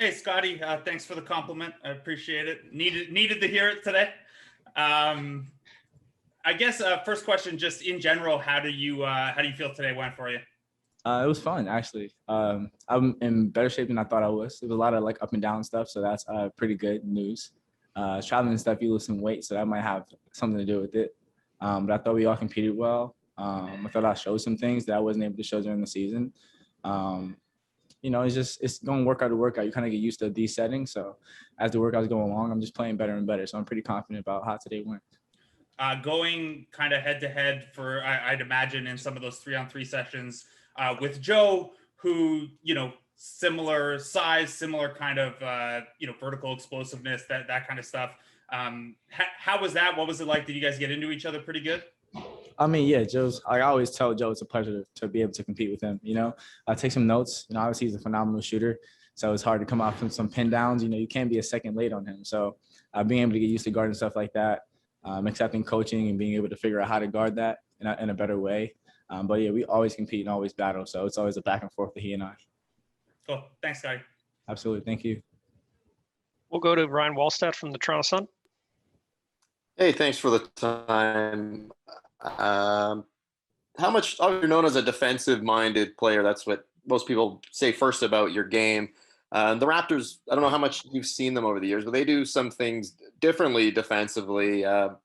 Hey, Scottie, thanks for the compliment. I appreciate it. Needed to hear it today. Um, I guess first question, just in general, how do you feel today went for you? It was fun, actually. I'm in better shape than I thought I was. There was a lot of like up and down stuff, so that's pretty good news. Traveling and stuff, you lose some weight, so that might have something to do with it. But I thought we all competed well. I thought I showed some things that I wasn't able to show during the season. Um, it's going workout to workout. You kind of get used to these settings. So as the workouts go along, I'm just playing better and better. So I'm pretty confident about how today went. Going kind of head to head for, I'd imagine, in some of those 3-on-3 sessions with Joe, who, similar size, similar kind of, vertical explosiveness, that kind of stuff. How was that? What was it like? Did you guys get into each other pretty good? I mean, yeah, Joe's. I always tell Joe it's a pleasure to be able to compete with him. I take some notes. Obviously he's a phenomenal shooter, so it's hard to come off from some pin downs. You can't be a second late on him. So being able to get used to guarding stuff like that, accepting coaching and being able to figure out how to guard that in a better way. But yeah, we always compete and always battle. So it's always a back and forth with he and I. Cool. Thanks, Scottie. Absolutely. Thank you. We'll go to Ryan Wallstedt from the Toronto Sun. Hey, thanks for the time. How much you're known as a defensive-minded player? That's what most people say first about your game. The Raptors, I don't know how much you've seen them over the years, but they do some things differently defensively. How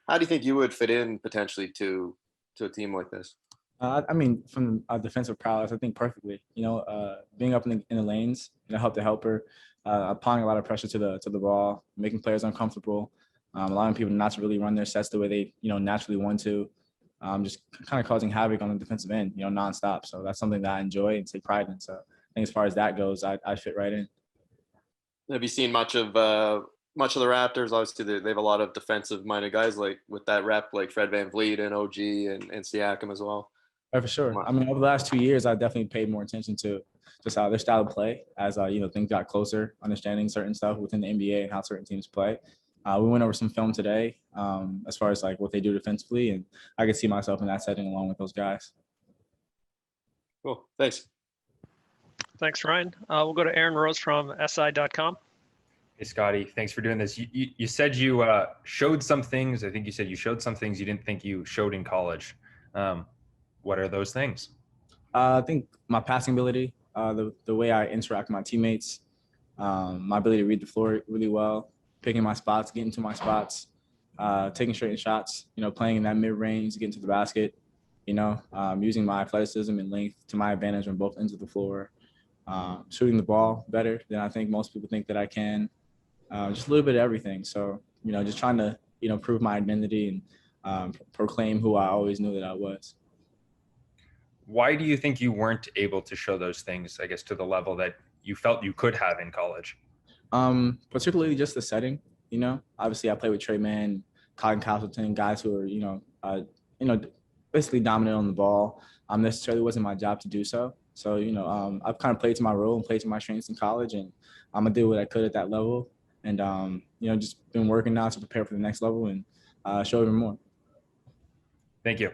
do you think you would fit in potentially to a team like this? I mean, from defensive prowess, I think perfectly. Being up in the lanes, help the helper, applying a lot of pressure to the ball, making players uncomfortable, allowing people not to really run their sets the way they naturally want to, just kind of causing havoc on the defensive end, nonstop. So that's something that I enjoy and take pride in. So I think as far as that goes, I fit right in. Have you seen much of the Raptors? Obviously, they have a lot of defensive-minded guys like with that rep, like Fred VanVleet and OG and Siakam as well. Right, for sure. I mean, over the last 2 years, I definitely paid more attention to just how their style of play as things got closer, understanding certain stuff within the NBA and how certain teams play. We went over some film today as far as like what they do defensively, and I could see myself in that setting along with those guys. Cool. Thanks. Thanks, Ryan. We'll go to Aaron Rose from SI.com. Hey, Scottie, thanks for doing this. You said you showed some things. I think you said you showed some things you didn't think you showed in college. What are those things? I think my passing ability, the way I interact with my teammates, my ability to read the floor really well, picking my spots, getting to my spots, taking straight shots, playing in that mid-range, getting to the basket, using my athleticism and length to my advantage on both ends of the floor, shooting the ball better than I think most people think that I can, just a little bit of everything. So, just trying to, prove my identity and proclaim who I always knew that I was. Why do you think you weren't able to show those things, I guess, to the level that you felt you could have in college? Particularly just the setting. Obviously I played with Trey Mann, Colin Castleton, guys who are, basically dominant on the ball. Necessarily wasn't my job to do so. So, I've kind of played to my role and played to my strengths in college, and I'm gonna do what I could at that level. And, just been working now to prepare for the next level and show even more. Thank you.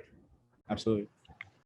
Absolutely.